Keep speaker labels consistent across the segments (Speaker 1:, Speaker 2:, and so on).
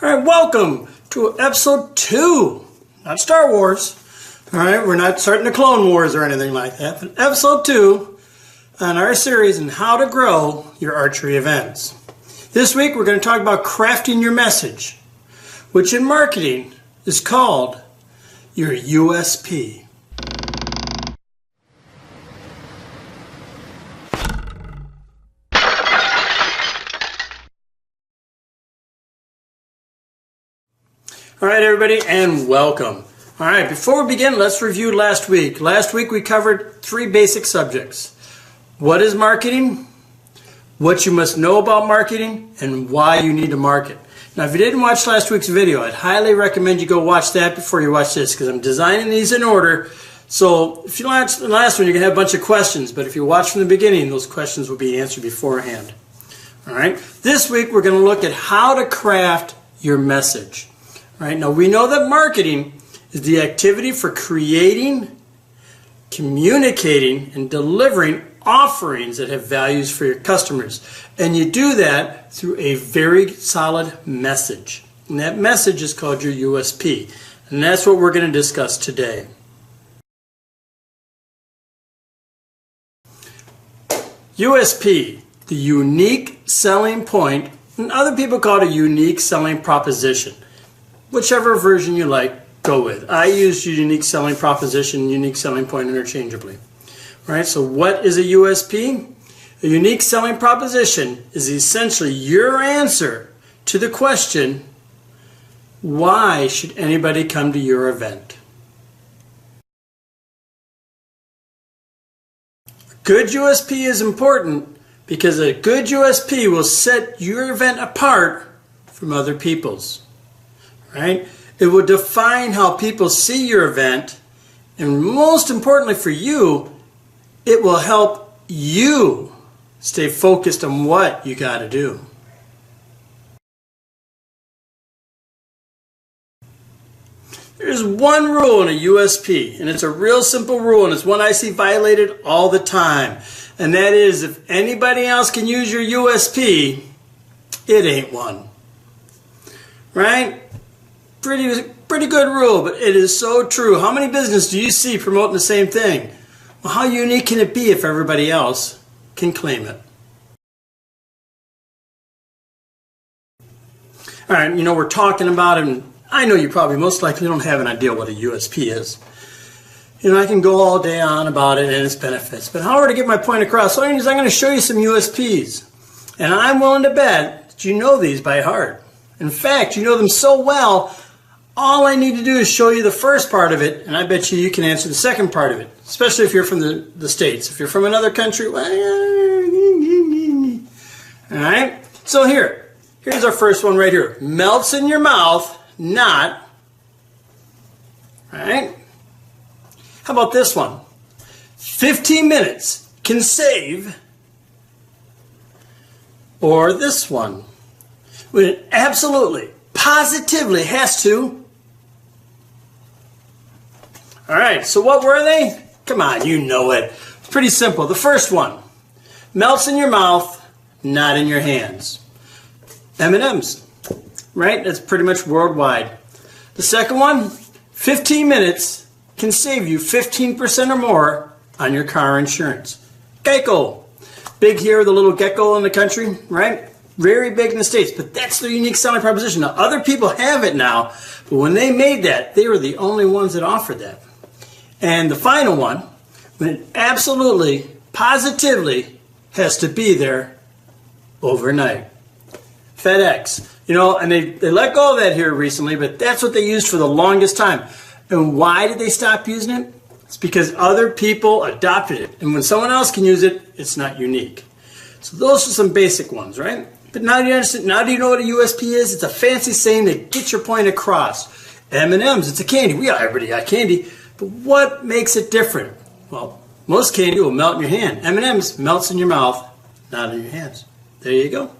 Speaker 1: All right, welcome to episode 2, not Star Wars. All right, we're not starting the Clone Wars or anything like that, but episode 2 on our series on how to grow your archery events. This week we're going to talk about crafting your message, which in marketing is called your USP. All right, everybody, and welcome. All right, before we begin, let's review last week. Last week we covered 3 basic subjects. What is marketing? What you must know about marketing, and why you need to market. Now, if you didn't watch last week's video, I'd highly recommend you go watch that before you watch this, because I'm designing these in order. So if you watch the last one, you're going to have a bunch of questions, but if you watch from the beginning, those questions will be answered beforehand. All right, this week we're going to look at how to craft your message. All right, now we know that marketing is the activity for creating, communicating, and delivering offerings that have values for your customers. And you do that through a very solid message. And that message is called your USP. And that's what we're going to discuss today. USP, the unique selling point, and other people call it a unique selling proposition. Whichever version you like, go with. I use unique selling proposition, unique selling point interchangeably. Right? So what is a USP? A unique selling proposition is essentially your answer to the question, why should anybody come to your event? A good USP is important because a good USP will set your event apart from other people's. Right? It will define how people see your event, and most importantly for you, it will help you stay focused on what you got to do. There's one rule in a USP, and it's a real simple rule, and it's one I see violated all the time, and that is if anybody else can use your USP, it ain't one. Right? Pretty good rule, but it is so true. How many businesses do you see promoting the same thing? Well, how unique can it be if everybody else can claim it? All right, we're talking about it, and I know you probably most likely don't have an idea what a USP is. I can go all day on about it and its benefits, but however to get my point across, I'm going to show you some USPs. And I'm willing to bet that you know these by heart. In fact, you know them so well, all I need to do is show you the first part of it, and I bet you can answer the second part of it, especially if you're from the States. If you're from another country, well, all right? So here's our first one right here. Melts in your mouth, not, all right? How about this one? 15 minutes can save, or this one, when it absolutely, positively has to. All right, so what were they? Come on, you know it. It's pretty simple. The first one, melts in your mouth, not in your hands. M&M's, right? That's pretty much worldwide. The second one, 15 minutes can save you 15% or more on your car insurance. Geico, big here, the little gecko in the country, right? Very big in the States, but that's the unique selling proposition. Now, other people have it now, but when they made that, they were the only ones that offered that. And the final one, when it absolutely, positively has to be there overnight. FedEx, and they let go of that here recently, but that's what they used for the longest time. And why did they stop using it? It's because other people adopted it. And when someone else can use it, it's not unique. So those are some basic ones, right? But now you understand. Now do you know what a USP is? It's a fancy saying to get your point across. M&M's, it's a candy. Everybody got candy. But what makes it different? Well, most candy will melt in your hand. M&M's melts in your mouth, not in your hands. There you go.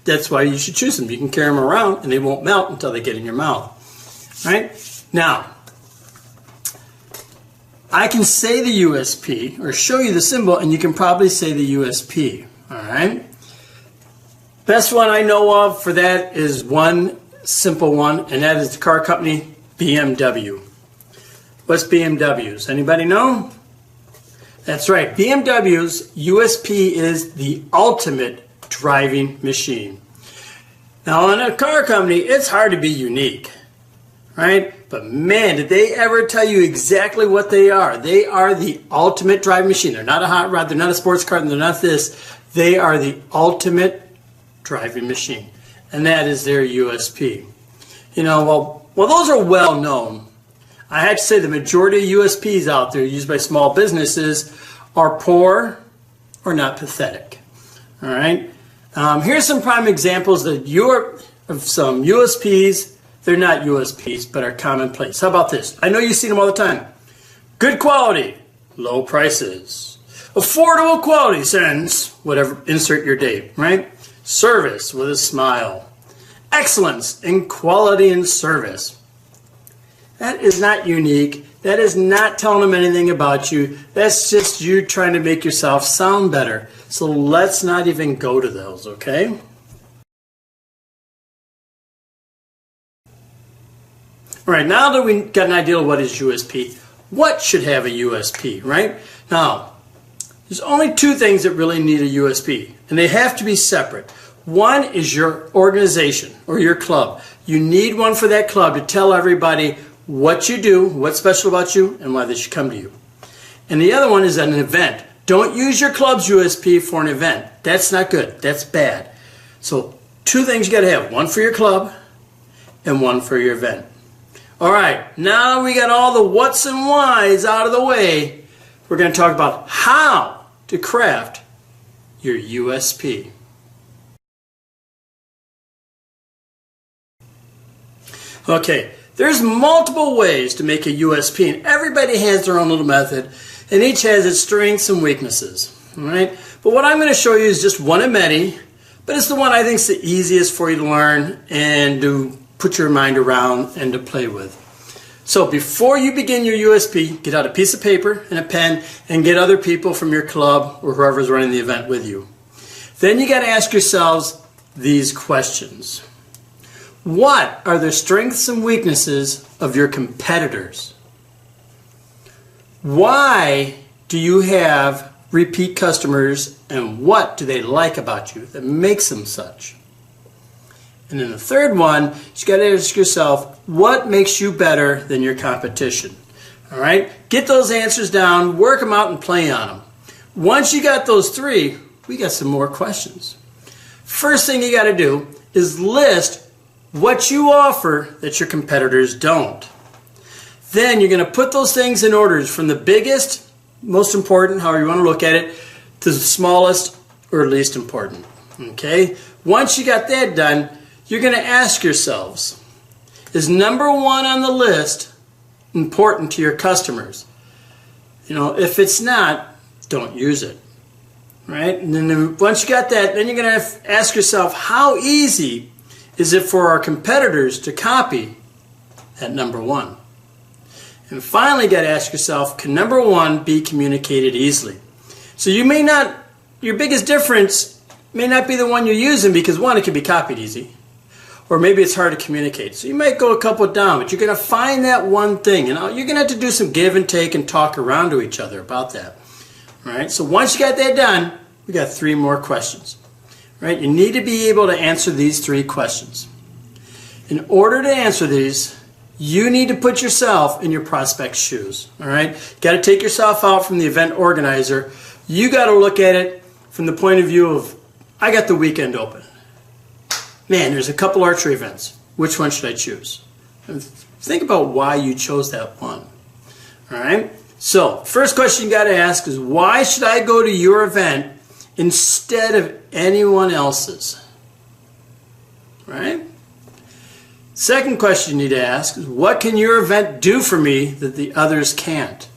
Speaker 1: That's why you should choose them. You can carry them around, and they won't melt until they get in your mouth. All right? Now, I can say the USP, or show you the symbol, and you can probably say the USP. All right? Best one I know of for that is one simple one, and that is the car company BMW. What's BMW's? Anybody know? That's right. BMW's USP is the ultimate driving machine. Now, in a car company, it's hard to be unique, right? But man, did they ever tell you exactly what they are? They are the ultimate driving machine. They're not a hot rod. They're not a sports car. They're not this. They are the ultimate driving machine. And that is their USP. You know, well, those are well known. I have to say the majority of USPs out there used by small businesses are poor or not pathetic. All right. Here's some prime examples of some USPs. They're not USPs, but are commonplace. How about this? I know you see them all the time. Good quality, low prices. Affordable quality, since whatever, insert your date, right? Service with a smile. Excellence in quality and service. That is not unique. That is not telling them anything about you. That's just you trying to make yourself sound better. So let's not even go to those, okay? All right, now that we got an idea of what is USP, what should have a USP, right? Now, there's only two things that really need a USP, and they have to be separate. One is your organization or your club. You need one for that club to tell everybody what you do, what's special about you, and why they should come to you. And the other one is an event. Don't use your club's USP for an event. That's not good. That's bad. So two things you got to have. One for your club and one for your event. All right, now we got all the what's and whys out of the way. We're going to talk about how to craft your USP. Okay, there's multiple ways to make a USP, and everybody has their own little method, and each has its strengths and weaknesses. All right, but what I'm going to show you is just one of many, but it's the one I think is the easiest for you to learn and to put your mind around and to play with. So before you begin your USP, get out a piece of paper and a pen and get other people from your club or whoever's running the event with you. Then you got to ask yourselves these questions. What are the strengths and weaknesses of your competitors? Why do you have repeat customers, and what do they like about you that makes them such? And then the third one, you got to ask yourself, what makes you better than your competition? All right? Get those answers down, work them out, and play on them. Once you got those three, we got some more questions. First thing you got to do is list what you offer that your competitors don't. Then you're going to put those things in orders from the biggest, most important, however you want to look at it, to the smallest or least important. Okay? Once you got that done, you're going to ask yourselves, is number one on the list important to your customers? You know, if it's not, don't use it. Right? And then once you got that, then you're going to ask yourself, how easy is it for our competitors to copy at number one? And finally, you got to ask yourself, can number one be communicated easily? So you may not, your biggest difference may not be the one you're using, because one, it can be copied easy, or maybe it's hard to communicate. So you might go a couple down, but you're going to find that one thing, and you're going to have to do some give and take and talk around to each other about that. All right. So once you got that done, we got three more questions. Right? You need to be able to answer these three questions. In order to answer these, you need to put yourself in your prospect's shoes. All right? You got to take yourself out from the event organizer. You got to look at it from the point of view of, I got the weekend open. Man, there's a couple archery events. Which one should I choose? And think about why you chose that one. All right? So, first question you got to ask is, why should I go to your event instead of anyone else's? Right? Second question you need to ask is, what can your event do for me that the others can't?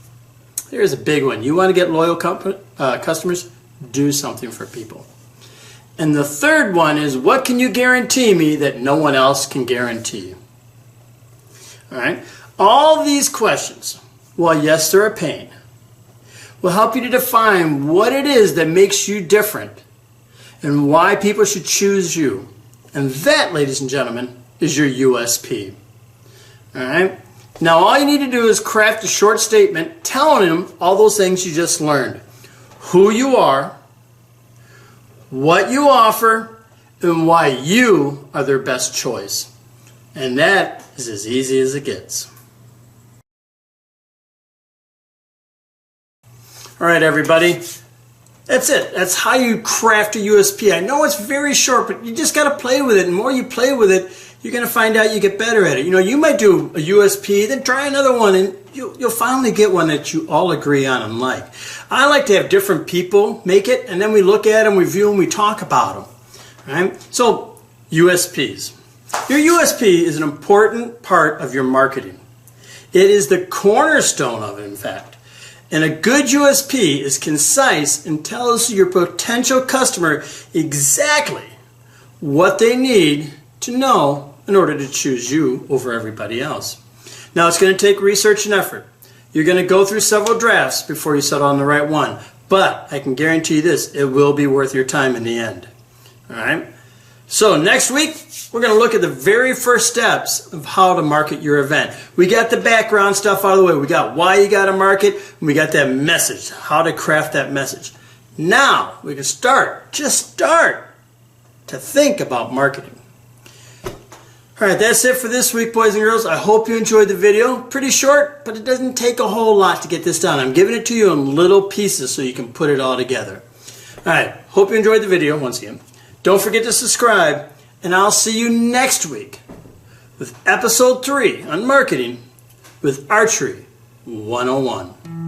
Speaker 1: Here's a big one. You want to get loyal customers? Do something for people. And the third one is, what can you guarantee me that no one else can guarantee? All right? All these questions, while yes, they're a pain, will help you to define what it is that makes you different and why people should choose you. And that, ladies and gentlemen, is your USP. All right? Now all you need to do is craft a short statement telling them all those things you just learned. Who you are, what you offer, and why you are their best choice. And that is as easy as it gets. All right, everybody. That's it. That's how you craft a USP. I know it's very short, but you just got to play with it. And the more you play with it, you're going to find out you get better at it. You know, you might do a USP, then try another one, and you'll finally get one that you all agree on and like. I like to have different people make it, and then we look at them, review them, we talk about them. All right? So, USPs. Your USP is an important part of your marketing. It is the cornerstone of it, in fact. And a good USP is concise and tells your potential customer exactly what they need to know in order to choose you over everybody else. Now, it's going to take research and effort. You're going to go through several drafts before you settle on the right one. But I can guarantee you this, it will be worth your time in the end. All right? So next week, we're going to look at the very first steps of how to market your event. We got the background stuff out of the way. We got why you got to market, and we got that message, how to craft that message. Now, we can just start to think about marketing. All right, that's it for this week, boys and girls. I hope you enjoyed the video. Pretty short, but it doesn't take a whole lot to get this done. I'm giving it to you in little pieces so you can put it all together. All right, hope you enjoyed the video once again. Don't forget to subscribe, and I'll see you next week with episode 3 on marketing with Archery 101.